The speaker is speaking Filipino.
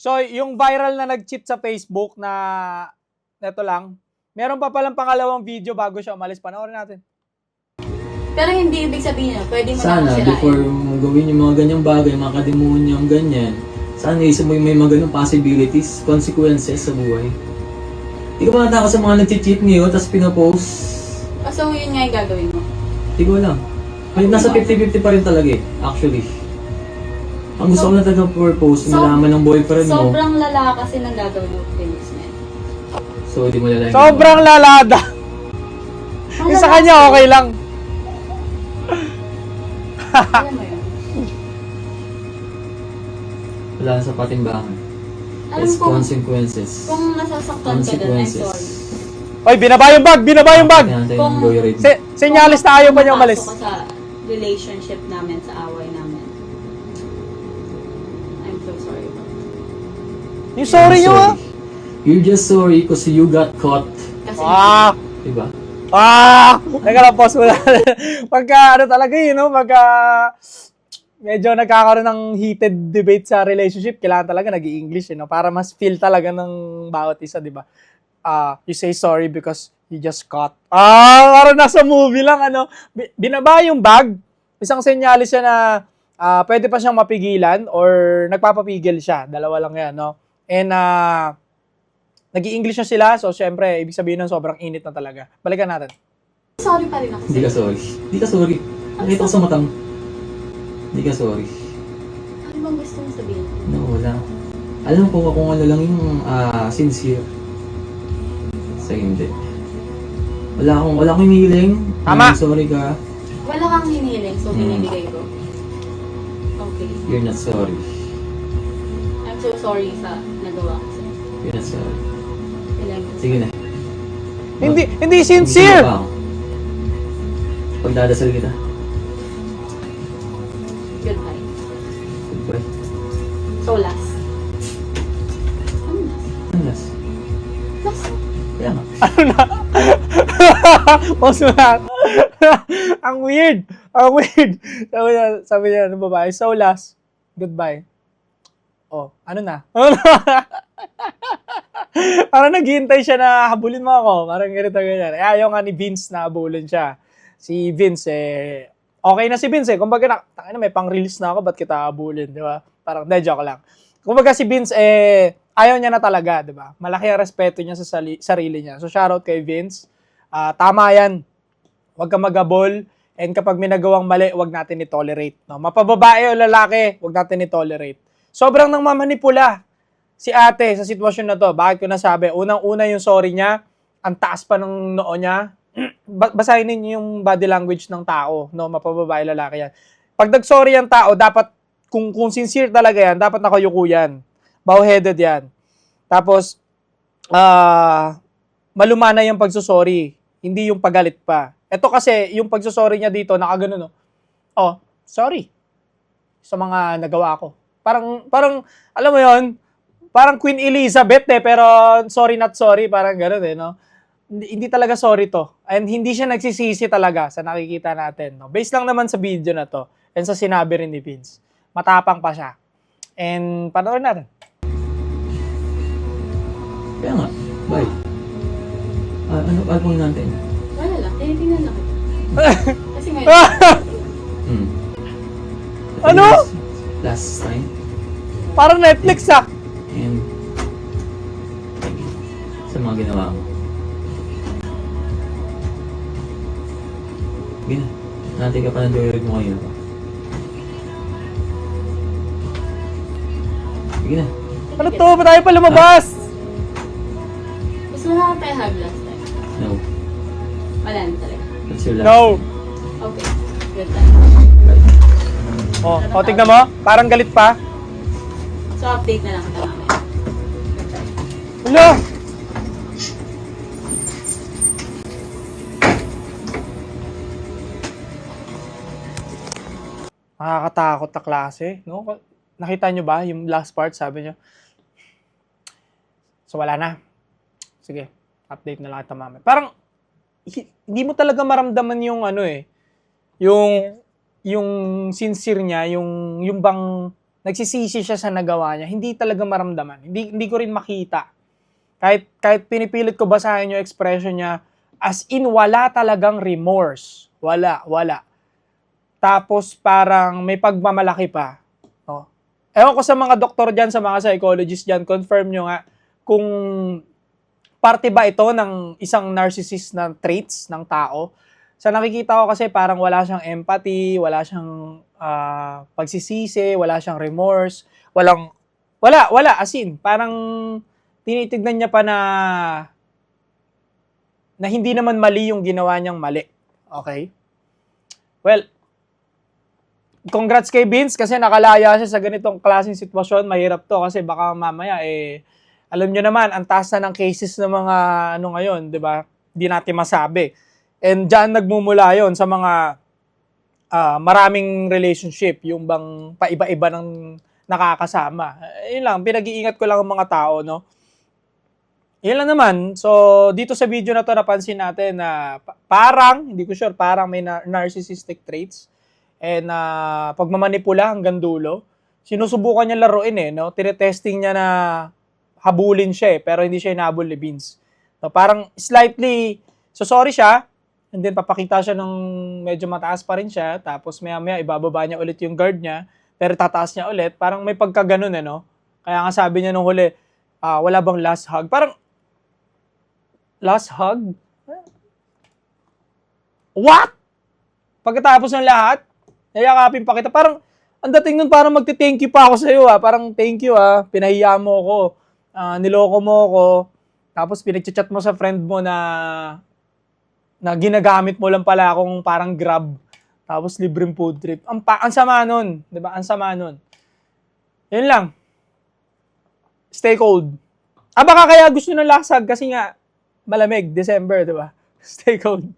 So, yung viral na nag-cheat sa Facebook na neto lang, meron pa palang pangalawang video bago siya umalis. Panoorin natin. Pero hindi ibig sabihin na pwede mo na Sana, sirain. before mo gawin yung mga ganyang bagay, mga kademonyong ganyan, sana isip mo yung may mga ganong possibilities, consequences sa buhay. Hindi ko ba nataka sa mga nag-cheat ngayon, tapos pinopost? So, yun nga yung gagawin mo. Hindi ko alam. May nasa 50-50 pa rin talaga eh, actually. Ang gusto ko na talaga purpose, malaman ng boyfriend mo. Sobrang lala kasi ng gagawin mo, Phoenix Man. So, di mo lalaki. Sobrang lalada. Yung sa kanya, okay lang. Alam mo yun? Wala na sa patimbangan. Alam It's kung, consequences. kung nasasaktan ka dun, I'm sorry. Oy, binaba yung bag! Binaba yung bag! Kaya Kung- tayo ng Senyalis na ayaw pa niya umalis. Kung sa relationship namin, sa away namin. I'm so sorry. Yung sorry nyo ah! You're just sorry because you got caught. Kasi Diba? Teka lang, pause mo na. Pagka, ano talaga yun, no? Pagka, medyo nagkakaroon ng heated debate sa relationship, kailangan talaga nag-i-English, no? Para mas feel talaga ng bawat isa, di ba? You say sorry because you just caught. Parang nasa movie lang, ano? Binaba yung bag. Isang senyalis siya na pwede pa siyang mapigilan or nagpapapigil siya. Dalawa lang yan, no? And, nag-i-English na sila, so syempre, ibig sabihin nun sobrang init na talaga. Balikan natin. sorry pa rin ako Hindi ka sorry. Hindi ka sorry. Nakita ko sa matang. Hindi ka sorry. Ano bang gusto mong sabihin? No, wala. Alam ko kung ano lang yung sincere. Sa hindi. Wala akong hinihiling. Tama. Sorry ka. Wala kang hinihiling, so binibigay ko. Okay. You're not sorry. I'm so sorry sa nagawa ko sa'yo. You're not sorry. Kailangan ko. Sige na. Hindi sincere! Hindi ka ba? Pagdadasal kita. Goodbye. Goodbye. So last. Ano last? Ano last? Last. Kaya nga. Pause mo na. Ang weird. Sabi niya ng babae, so last, goodbye. Oh, ano na? Parang naghihintay siya na habulin mo ako. Parang ganito ganyan. Ayaw nga ni Vince na habulin siya. Si Vince okay na si Vince Kumbaga may pang-release na ako, ba't kita habulin, di ba? Parang, joke lang. Kumbaga si Vince ayaw niya na talaga, di ba? Malaki ang respeto niya sa sarili niya. So, shoutout kay Vince. Tama yan. Huwag ka magabol. And kapag may nagawang mali, huwag natin i-tolerate. No? Mapababae o lalaki, huwag natin i-tolerate. Sobrang nang mamanipula si ate sa sitwasyon na to. Bakit ko nasabi? Unang-una yung sorry niya, ang taas pa ng noo niya. Basahin niyo yung body language ng tao. No? Mapababae, lalaki yan. Pag nag-sorry ang tao, dapat, kung sincere talaga yan, dapat nakayuko yan. Bow-headed yan. Tapos, malumana yung pagsusorry. Hindi yung pagalit pa. Ito kasi, yung pagsusorry niya dito, nakagano, no? Oh, sorry. Sa mga nagawa ko. Parang, alam mo yon, parang Queen Elizabeth pero sorry not sorry, parang gano'n no? Hindi talaga sorry to. And hindi siya nagsisisi talaga sa nakikita natin, no? Based lang naman sa video na to and sa sinabi rin ni Vince. Matapang pa siya. And panoorin natin. Kaya nga. Bye. Ano pong natin? Wala lang, tinitingnan lang kita. Kasi ngayon, Ano? Last time. Parang Netflix And sa mga ginawa mo. Sige na. Nanti ka pa ng joyride mo ngayon. Sige na. Ano to? Ba't tayo pa lumabas? gusto mo na tayo hug last time. No. Wala na talaga. That's your last No. time. Okay, goodbye. Oh, tignan mo. Parang galit pa. So update na lang kita mamaya. Goodbye. Wala. Nakakatakot na klase, no? Nakita nyo ba yung last part, sabi niya? So, wala na. Sige, update na lang kita mamaya. Parang, hindi mo talaga maramdaman yung yung sincere niya, yung bang nagsisisi siya sa nagawa niya, hindi talaga maramdaman. Hindi ko rin makita. Kahit pinipilit ko basahin yung expression niya, as in wala talagang remorse. Wala. Tapos parang may pagmamalaki pa. Oh. Ewan ko sa mga doktor dyan, sa mga psychologist dyan, confirm nyo nga kung parte ba ito ng isang narcissist na traits ng tao. Sa nakikita ko kasi parang wala siyang empathy, wala siyang pagsisisi, wala siyang remorse, wala, as in, parang tinitignan niya pa na hindi naman mali yung ginawa niyang mali. Okay? Well, congrats kay Vince kasi nakalaya siya sa ganitong klaseng sitwasyon. Mahirap to kasi baka mamaya alam nyo naman, ang taas na ng cases ng mga ngayon, di ba? Hindi natin masabi. And dyan nagmumula yon sa mga maraming relationship, yung bang paiba-iba ng nakakasama. Yun lang, pinag-iingat ko lang ang mga tao, no? Yun lang naman. So, dito sa video na to, napansin natin na parang, hindi ko sure, parang may narcissistic traits. And pagmamanipula hanggang dulo. Sinusubukan niya laruin no? Tinetesting niya na habulin siya pero hindi siya inahabol ni Vince. So, parang slightly, so sorry siya, and then papakita siya ng medyo mataas pa rin siya, tapos maya-maya ibababa niya ulit yung guard niya, pero tataas niya ulit. Parang may pagkaganon no? Kaya nga sabi niya nung huli, wala bang last hug? Parang, last hug? What? Pagkatapos ng lahat, nayakapin pa kita. Parang, ang dating nun, parang magti-thank you pa ako sa'yo. Parang, thank you pinahiya mo ako, niloko mo ako, tapos pinag-chat mo sa friend mo na ginagamit mo lang pala akong parang Grab, tapos libreng food trip. Ang sama nun, di ba? Ang sama nun. Yun lang. Stay cold. Baka kaya gusto ng lasag kasi nga, malamig, December, di ba? Stay cold.